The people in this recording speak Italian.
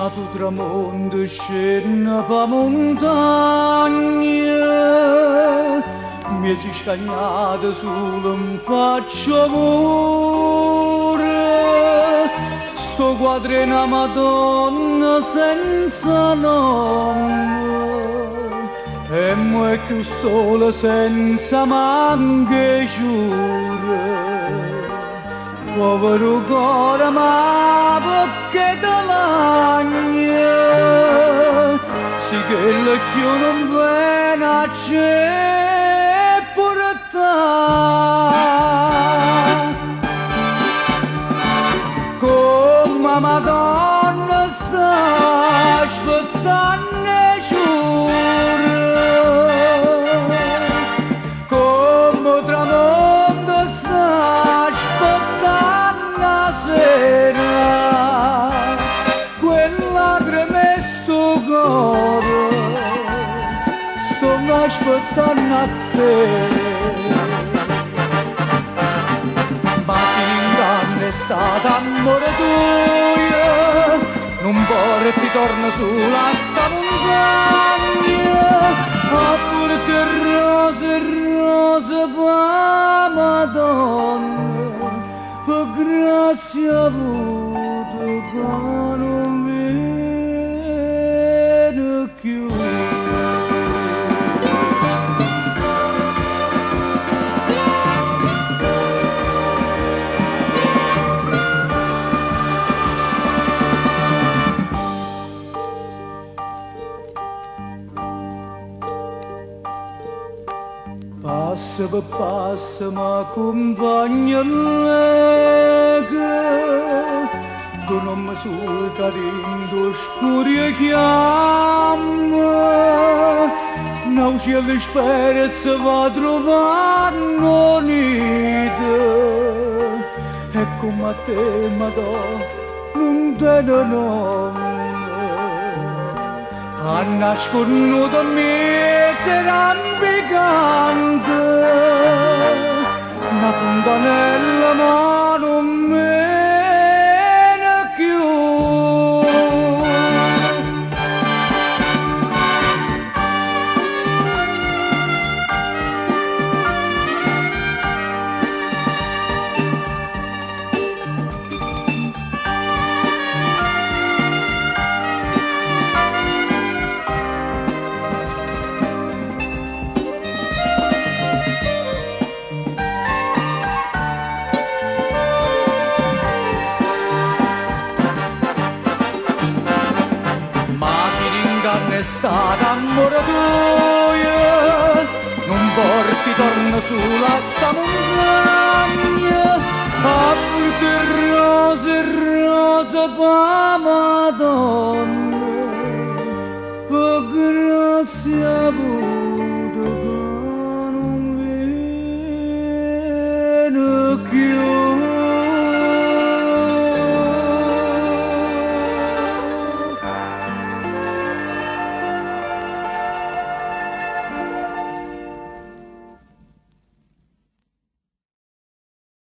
tu tramonto scende pa montagna, mi si scagnata solo mi faccio amore, sto quadro è una Madonna senza nome, e mo è più sola senza manche giure. Povero cuore, ma perché te lagna? Sì che l'occhio non viene a c'è pure te. Come Madonna sta aspettando giuro, come tramonto sta aspettando sera, quella tremesto cuore, sto aspettando a te. Ma si inganna è stata amore tuo, non vorrei ti torno sulla sta montagna, a porte rose, rose, pa Madonna, per grazia avuto che non viene più. Passa per passa m'accompagna l'ega, che non mi solta dentro scuri chiama, non c'è l'esperanza va a trovare niente, e come a te Madonna non te ne nome. Ha nasconuto mezzo rampicante, una fontanella ma non viene più. È stata amore tuo, non porti torno sulla sta montagna, a porte rose, rose, pa